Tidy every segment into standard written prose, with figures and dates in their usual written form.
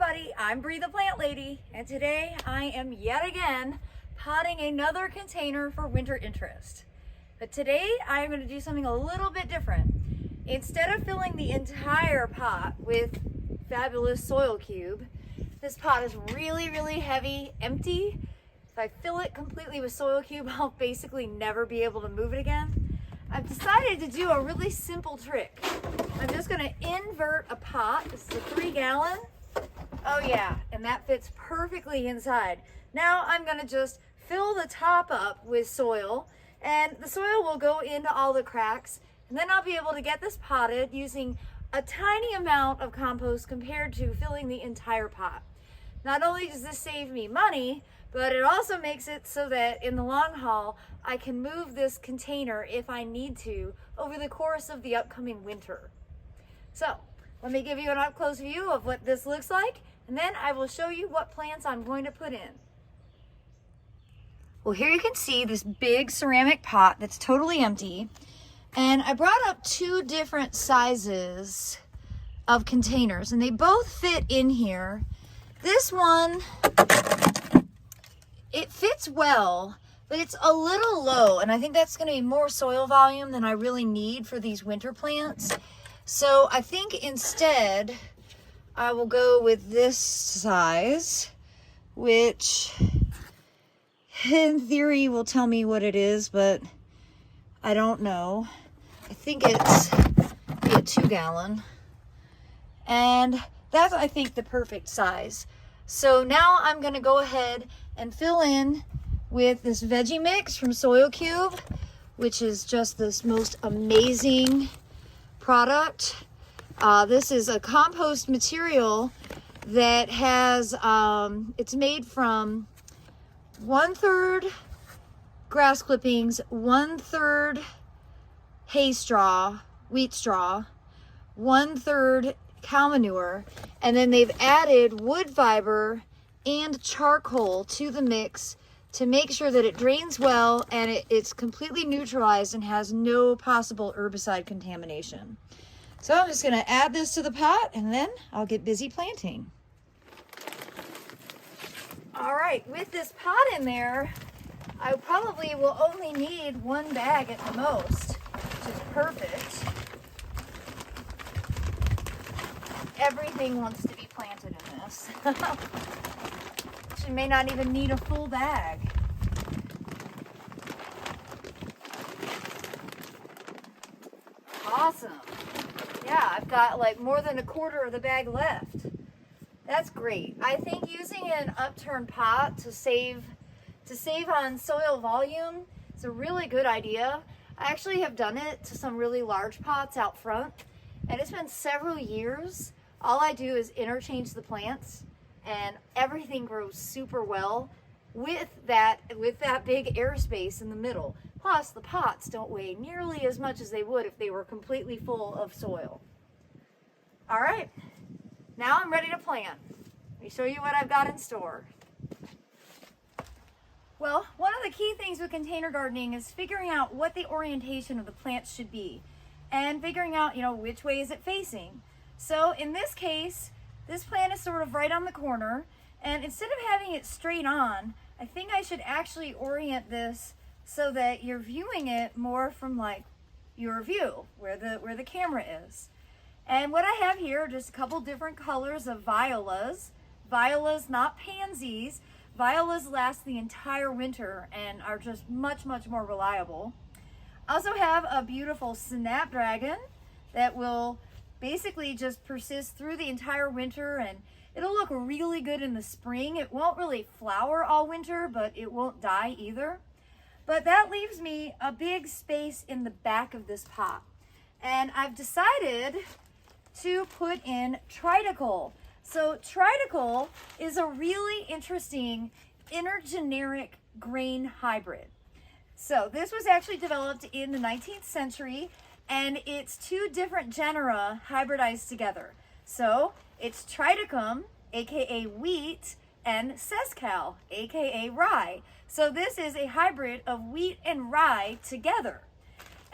everybody, I'm Bree the Plant Lady, and today I am yet again potting another container for winter interest. But today I'm going to do something a little bit different. Instead of filling the entire pot with fabulous soil cube, this pot is really heavy, empty. If I fill it completely with soil cube, I'll basically never be able to move it again. I've decided to do a really simple trick. I'm just going to invert a pot. This is a 3-gallon. Oh yeah, and that fits perfectly inside. Now I'm going to just fill the top up with soil, and the soil will go into all the cracks, and then I'll be able to get this potted using a tiny amount of compost compared to filling the entire pot. Not only does this save me money, but it also makes it so that in the long haul, I can move this container if I need to over the course of the upcoming winter. So let me give you an up-close view of what this looks like, and then I will show you what plants I'm going to put in. Well, here you can see this big ceramic pot that's totally empty, and I brought up 2 different sizes of containers, and they both fit in here. This one, it fits well, but it's a little low, and I think that's going to be more soil volume than I really need for these winter plants. So I think instead I will go with this size, which in theory will tell me what it is, but I don't know. I think it's a 2-gallon, and that's, I think, the perfect size. So now I'm going to go ahead and fill in with this veggie mix from Soil Cube, which is just this most amazing product. This is a compost material that has, it's made from 1/3 grass clippings, 1/3 hay straw, wheat straw, 1/3 cow manure, and then they've added wood fiber and charcoal to the mix to make sure that it drains well and it's completely neutralized and has no possible herbicide contamination. So I'm just going to add this to the pot, and then I'll get busy planting. All right, with this pot in there, I probably will only need 1 bag at the most, which is perfect. Everything wants to be planted in this. She may not even need a full bag. Awesome. Yeah, I've got like more than 1/4 of the bag left. That's great. I think using an upturned pot to save on soil volume is a really good idea. I actually have done it to some really large pots out front, and it's been several years. All I do is interchange the plants, and everything grows super well with that big airspace in the middle. Plus, the pots don't weigh nearly as much as they would if they were completely full of soil. All right, now I'm ready to plant. Let me show you what I've got in store. Well, one of the key things with container gardening is figuring out what the orientation of the plants should be, and figuring out, which way is it facing. So in this case, this plant is sort of right on the corner, and instead of having it straight on, I think I should actually orient this so that you're viewing it more from like your view, where the camera is. And what I have here are just a couple different colors of violas. Violas, not pansies. Violas last the entire winter and are just much more reliable. I also have a beautiful snapdragon that will basically just persist through the entire winter, and it'll look really good in the spring. It won't really flower all winter, but it won't die either. But that leaves me a big space in the back of this pot. And I've decided to put in triticale. So triticale is a really interesting intergeneric grain hybrid. So this was actually developed in the 19th century, and it's 2 different genera hybridized together. So it's triticum, aka wheat, and sescal, aka rye. So this is a hybrid of wheat and rye together.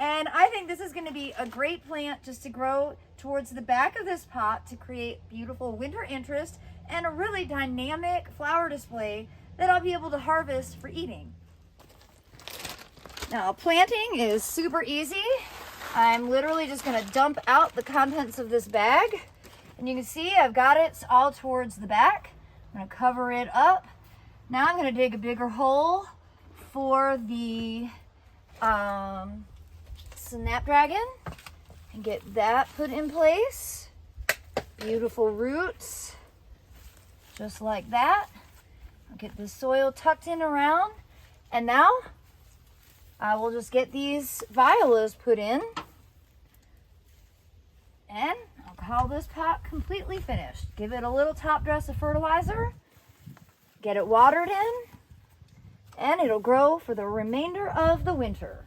And I think this is going to be a great plant just to grow towards the back of this pot to create beautiful winter interest and a really dynamic flower display that I'll be able to harvest for eating. Now, planting is super easy. I'm literally just going to dump out the contents of this bag. And you can see I've got it all towards the back. I'm going to cover it up. Now I'm going to dig a bigger hole for the snapdragon and get that put in place. Beautiful roots, just like that. I'll get the soil tucked in around, and now I will just get these violas put in, and I'll call this pot completely finished. Give it a little top dress of fertilizer, get it watered in, and it'll grow for the remainder of the winter.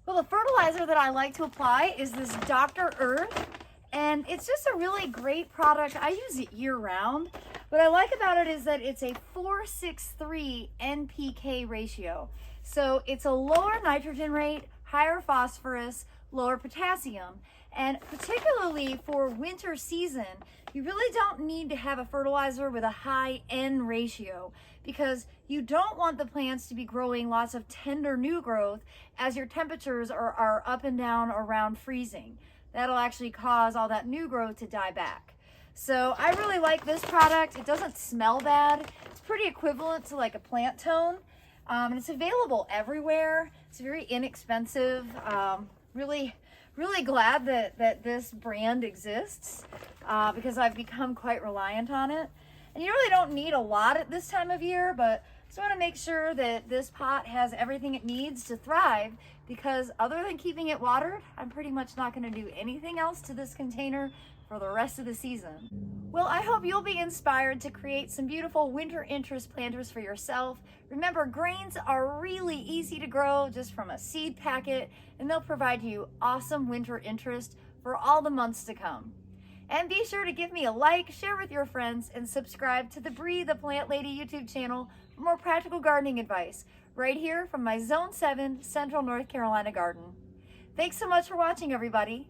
Well, the fertilizer that I like to apply is this Dr. Earth, and it's just a really great product. I use it year-round. What I like about it is that it's a 4:6:3 NPK ratio. So it's a lower nitrogen rate, higher phosphorus, lower potassium. And particularly for winter season, you really don't need to have a fertilizer with a high N ratio because you don't want the plants to be growing lots of tender new growth as your temperatures are up and down around freezing. That'll actually cause all that new growth to die back. So I really like this product. It doesn't smell bad. It's pretty equivalent to like a plant tone. And it's available everywhere. It's very inexpensive. Really glad that this brand exists because I've become quite reliant on it. And you really don't need a lot at this time of year, but just want to make sure that this pot has everything it needs to thrive, because other than keeping it watered, I'm pretty much not going to do anything else to this container for the rest of the season. Well, I hope you'll be inspired to create some beautiful winter interest planters for yourself. Remember, grains are really easy to grow just from a seed packet, and they'll provide you awesome winter interest for all the months to come. And be sure to give me a like, share with your friends, and subscribe to the Bree the Plant Lady YouTube channel for more practical gardening advice right here from my Zone 7 Central North Carolina garden. Thanks so much for watching, everybody.